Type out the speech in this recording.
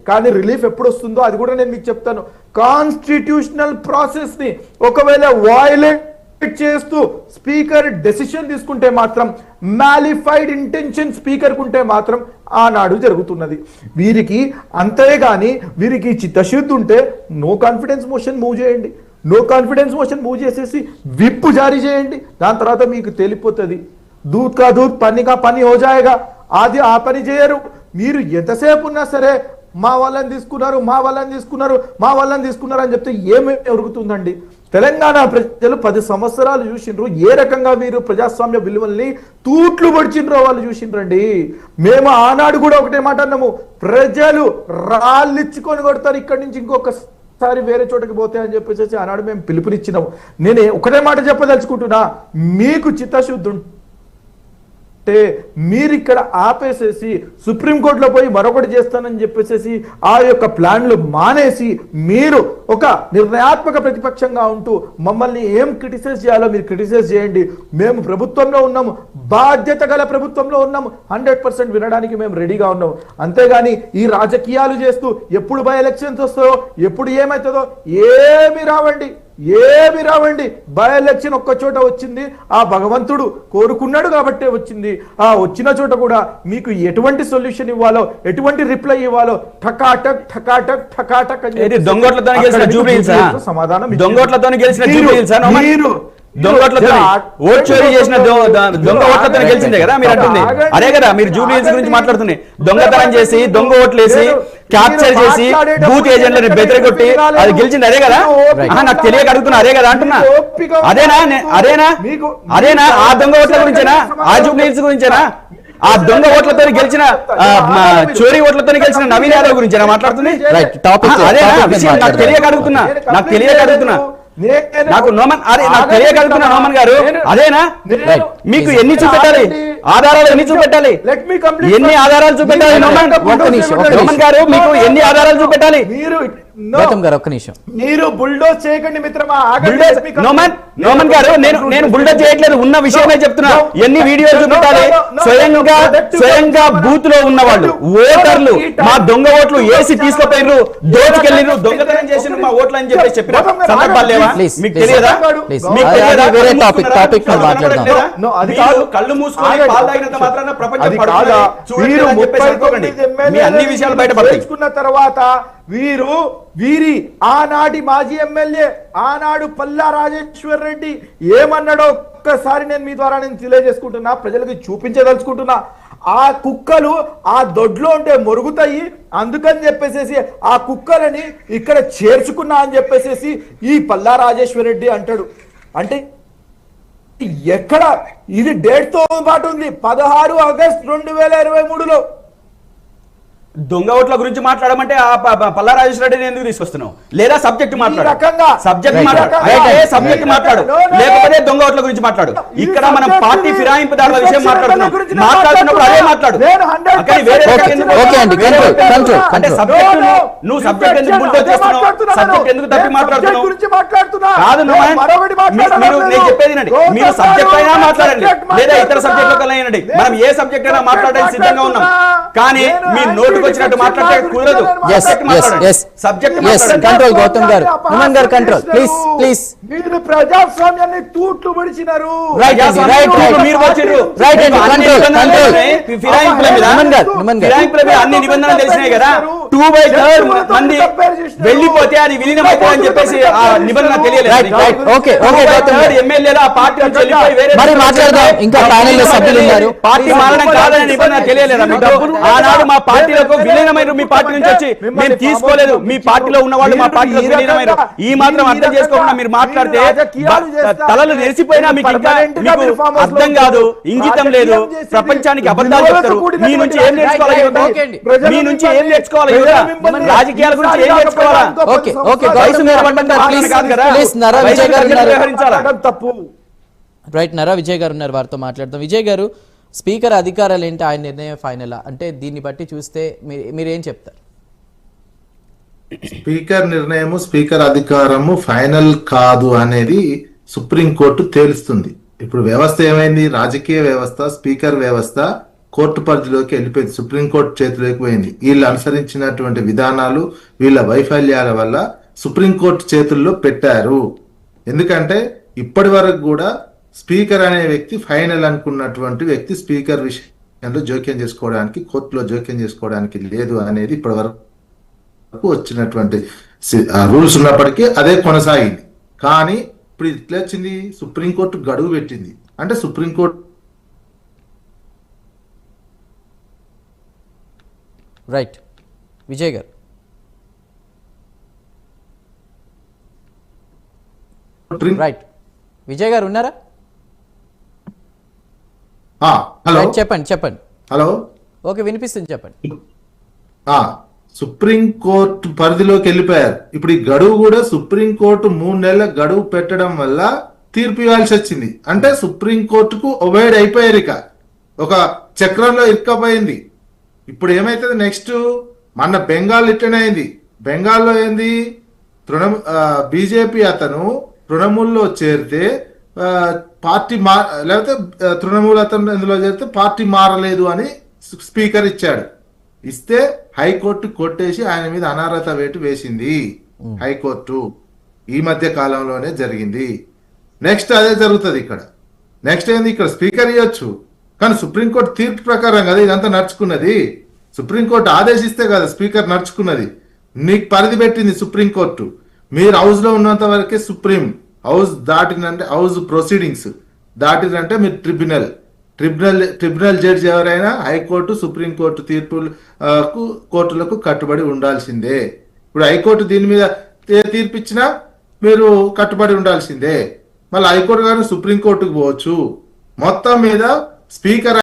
కానీ రిలీఫ్ ఎప్పుడు వస్తుందో అది కూడా నేను మీకు చెప్తాను. కాన్స్టిట్యూషనల్ ప్రాసెస్ ని ఒకవేళ వయలేట్ చేస్తూ స్పీకర్ డెసిషన్ తీసుకుంటే మాత్రం, మ్యాలిఫైడ్ ఇంటెన్షన్ స్పీకర్ కుంటే మాత్రం ఆనాడు జరుగుతున్నది. వీరికి అంతేగాని వీరికి చిత్తశుద్ధి ఉంటే నో కాన్ఫిడెన్స్ మోషన్ మూవ్ చేయండి. నో కాన్ఫిడెన్స్ మోషన్ మూవ్ చేసేసి విప్ జారీ చేయండి. దాని తర్వాత మీకు తెలిపోతుంది. దూద్ కా దూద్ పని కా పని హో జాయేగా. అది ఆ పని చేయరు. మీరు ఎంతసేపు ఉన్నా సరే మా వాళ్ళని తీసుకున్నారు, మా వాళ్ళని తీసుకున్నారు, మా వాళ్ళని తీసుకున్నారు అని చెప్తే ఏమేమి జరుగుతుందండి? తెలంగాణ ప్రజలు 10 సంవత్సరాలు చూసిండ్రు ఏ రకంగా మీరు ప్రజాస్వామ్య విలువల్ని తూట్లు పడిచిండ్రో వాళ్ళు చూసిండ్రండి. మేము ఆనాడు కూడా ఒకటే మాట అన్నాము, ప్రజలు రాళ్ళిచ్చుకొని కొడతారు ఇక్కడి నుంచి ఇంకొకసారి వేరే చోటకి పోతే అని చెప్పేసి ఆనాడు మేము పిలుపునిచ్చినాము. నేనే ఒకటే మాట చెప్పదలుచుకుంటున్నా, మీకు చిత్తశుద్ధి అంటే మీరు ఇక్కడ ఆపేసేసి సుప్రీంకోర్టులో పోయి మరొకటి చేస్తానని చెప్పేసి ఆ యొక్క ప్లాన్లు మానేసి మీరు ఒక నిర్ణయాత్మక ప్రతిపక్షంగా ఉంటూ మమ్మల్ని ఏం క్రిటిసైజ్ చేయాలో మీరు క్రిటిసైజ్ చేయండి. మేము ప్రభుత్వంలో ఉన్నాము, బాధ్యత గల ప్రభుత్వంలో ఉన్నాము, 100% వినడానికి మేము రెడీగా ఉన్నాము. అంతేగాని ఈ రాజకీయాలు చేస్తూ ఎప్పుడు బై ఎలక్షన్స్ వస్తాయో, ఎప్పుడు ఏమవుతుందో ఏమి రావండి. బై ఎలక్షన్ ఒక్క చోట వచ్చింది, ఆ భగవంతుడు కోరుకున్నాడు కాబట్టే వచ్చింది. ఆ వచ్చిన చోట కూడా మీకు ఎటువంటి సొల్యూషన్ ఇవ్వాలో, ఎటువంటి రిప్లై ఇవ్వాలో ఠకాటక్ ఠకాటక్ ఠకాటక్ అని సమాధానం. ఓట్ చోరీ చేసిన దొంగ ఓట్లతో గెలిచిందే కదా మీరు అంటుంది. అదే కదా మీరు జూబ్లీ హిల్స్ గురించి మాట్లాడుతుంది. దొంగతనం చేసి, దొంగ ఓట్లేసి, క్యాప్చర్ చేసి, బూత్ ఏజెంట్లని బెదిరగొట్టి అది గెలిచింది అదే కదా. నాకు తెలియక అడుగుతున్నా, అదే కదా అంటున్నా. అదేనా ఆ దొంగ ఓట్ల గురించేనా, ఆ జూబ్లీ హిల్స్ గురించేనా, ఆ దొంగ ఓట్లతో గెలిచిన, చోరీ ఓట్లతో గెలిచిన నవీన్ యాదవ్ గురించేనా మాట్లాడుతుంది? అదేనా విషయం? నాకు తెలియక అడుగుతున్నా. నాకు తెలియగలుగుతున్నా నోమన్ గారు, అదేనా? మీకు ఎన్ని చూపెట్టాలి ఆధారాలు? ఎన్ని ఆధారాలు చూపెట్టాలి నోమన్ గారు? మీకు ఎన్ని ఆధారాలు చూపెట్టాలి? మీరు బుల్డోజ్ చేయకండి మిత్రమా. నోమన్ గారు, నేను బుల్డోజ్ చేయట్లేదు, ఉన్న విషయమే చెప్తున్నా. ఎన్ని వీడియోలు చూపెట్టాలి? స్వయంగా బూత్ లో ఉన్న వాళ్ళు, ఓటర్లు మా దొంగ ఓట్లు వేసి తీసుకుపోయినారు, దోచుకెళ్ళిరు, దొంగతనం చేసిన మా ఓట్లు అని చెప్పేసి చెప్పిన సందర్భాలు లేవా? మీకు తెలియదా? కళ్ళు మూసుకొని పాలు తాగినంత మాత్రాన ప్రపంచం అన్ని విషయాలు బయటపడుతున్న తర్వాత వీరి ఆనాటి మాజీ ఎమ్మెల్యే, ఆనాడు పల్లా రాజేశ్వర్ రెడ్డి ఏమన్నాడో ఒక్కసారి నేను తెలియజేసుకుంటున్నా, ప్రజలకు చూపించదలుచుకుంటున్నా. ఆ కుక్కలు ఆ దొడ్లో ఉంటే మొరుగుతాయి, అందుకని చెప్పేసి ఆ కుక్కలని ఇక్కడ చేర్చుకున్నా అని చెప్పేసి ఈ పల్లా రాజేశ్వర్ రెడ్డి అంటాడు. అంటే ఎక్కడ ఇది డేట్ తో పాటు ఉంది, 16 ఆగస్టు 2023లో. దొంగ ఓట్ల గురించి మాట్లాడమంటే పల్లా రాజేశ్వర రెడ్డిని ఎందుకు తీసుకొస్తున్నావు? లేదా సబ్జెక్ట్ మాట్లాడు, సబ్జెక్ట్ మాట్లాడు, లేకపోతే దొంగ ఓట్ల గురించి మాట్లాడు. ఇక్కడ మనం పార్టీ ఫిరాయింపుదారుల విషయం మాట్లాడుతున్నప్పుడు అదే మాట్లాడు. నువ్వు సబ్జెక్ట్ ఎందుకు బుల్డోజ్ చేస్తున్నావు? సబ్జెక్ట్ ఎందుకు తప్పి మాట్లాడుతున్నావు? కాదు, నేను చెప్పేది మీరు సబ్జెక్ట్ అయినా మాట్లాడండి, లేదా ఇతర సబ్జెక్టులో కలయండి. మనం ఏ సబ్జెక్ట్ అయినా మాట్లాడడానికి సిద్ధంగా ఉన్నాం. కానీ మీ నోటు వచ్చినట్టు మాట్లాడే కుదరదు. మీరు ప్రజాస్వామ్యాన్ని తూట్లు పడిచినారు. అన్ని నిబంధనలు తెలిసినాయి కదా. 2/3 మంది వెళ్ళిపోతే అది విలీనమైతే అని చెప్పేసి ఆ నిబంధన తెలియలేదు. ఎమ్మెల్యేలు ఆ పార్టీ నుంచి వెళ్ళిపోయి వేరే పార్టీ మారడం కాదని నిబంధన తెలియలేదా? ఆనాడు మా పార్టీలకు విలీనమైన మీ పార్టీ నుంచి వచ్చి మేము తీసుకోలేదు, మీ పార్టీలో ఉన్న వాళ్ళు మా పార్టీలో విలీనమైన ఈ మాత్రం అర్థం చేసుకోకుండా మీరు మాట్లాడితే తలలు నెరిసిపోయినా మీకు అర్థం కాదు, ఇంగితం లేదు, ప్రపంచానికి అబద్ధాలు చెప్తారు. మీ నుంచి ఏం నేర్చుకోవాలి? మీ నుంచి ఏం నేర్చుకోవాలి? రాజకీయాల గురించి ఏం నేర్చుకోవాలా? నరా విజయ్ గారు ఉన్నారు, వారితో మాట్లాడతాం. విజయ్ గారు, స్పీకర్ అధికారాలు ఏంటి, ఆయన నిర్ణయం ఫైనల్ అంటే దీన్ని బట్టి చూస్తే మీరేం చెప్తారు? స్పీకర్ నిర్ణయము, స్పీకర్ అధికారము ఫైనల్ కాదు అనేది సుప్రీంకోర్టు తేలుస్తుంది. ఇప్పుడు వ్యవస్థ ఏమైంది? రాజకీయ వ్యవస్థ, స్పీకర్ వ్యవస్థ కోర్టు పరిధిలోకి వెళ్ళిపోయింది, సుప్రీంకోర్టు చేతిలోకి పోయింది. వీళ్ళు అనుసరించినటువంటి విధానాలు, వీళ్ళ వైఫల్యాల వల్ల సుప్రీంకోర్టు చేతుల్లో పెట్టారు. ఎందుకంటే ఇప్పటి వరకు కూడా స్పీకర్ అనే వ్యక్తి ఫైనల్ అనుకున్నటువంటి వ్యక్తి స్పీకర్ విషయంలో జోక్యం చేసుకోవడానికి, కోర్టులో జోక్యం చేసుకోవడానికి లేదు అనేది ఇప్పటి వరకు వచ్చినటువంటి రూల్స్ ఉన్నప్పటికీ అదే కొనసాగింది. కానీ ఇప్పుడు ఇట్లా వచ్చింది, సుప్రీంకోర్టు గడువు పెట్టింది. అంటే సుప్రీంకోర్టు రైట్ విజయ్ గారు. రైట్ విజయ్ గారు ఉన్నారా? హలో చెప్పండి. హలో, ఓకే, వినిపిస్తుంది, చెప్పండి. సుప్రీంకోర్టు పరిధిలోకి వెళ్ళిపోయారు. ఇప్పుడు ఈ గడువు కూడా సుప్రీంకోర్టు 3 నెలల గడువు పెట్టడం వల్ల తీర్పు ఇవ్వాల్సి వచ్చింది. అంటే సుప్రీంకోర్టుకు ఒబైడ్ అయిపోయారు, ఇక ఒక చక్రంలో ఇరుక్కపోయింది. ఇప్పుడు ఏమైతుంది నెక్స్ట్? మన బెంగాల్ ఇట్లనే అయింది. బెంగాల్లో ఏంది, బీజేపీ అతను తృణమూల్లో చేరితే పార్టీ లేకపోతే తృణమూల్ అతను ఎందులో చేరితే పార్టీ మారలేదు అని స్పీకర్ ఇచ్చాడు. ఇస్తే హైకోర్టు కొట్టేసి ఆయన మీద అనర్హత వేటు వేసింది హైకోర్టు. ఈ మధ్య కాలంలోనే జరిగింది. నెక్స్ట్ అదే జరుగుతుంది ఇక్కడ. నెక్స్ట్ ఏంది, ఇక్కడ స్పీకర్ ఇవ్వచ్చు, కానీ సుప్రీంకోర్టు తీర్పు ప్రకారం కదా ఇదంతా నడుచుకున్నది. సుప్రీంకోర్టు ఆదేశిస్తే కదా స్పీకర్ నడుచుకున్నది. నీకు పరిధి పెట్టింది సుప్రీంకోర్టు. మీరు హౌస్ లో ఉన్నంత వరకే సుప్రీం, హౌస్ దాటినంటే హౌస్ ప్రొసీడింగ్స్ దాటినంటే మీరు ట్రిబ్యునల్ జడ్జి ఎవరైనా హైకోర్టు, సుప్రీంకోర్టు కోర్టులకు కట్టుబడి ఉండాల్సిందే. ఇప్పుడు హైకోర్టు దీని మీద తీర్పు ఇచ్చినా మీరు కట్టుబడి ఉండాల్సిందే. మళ్ళీ హైకోర్టు కానీ సుప్రీంకోర్టుకు పోవచ్చు. మొత్తం మీద స్పీకర్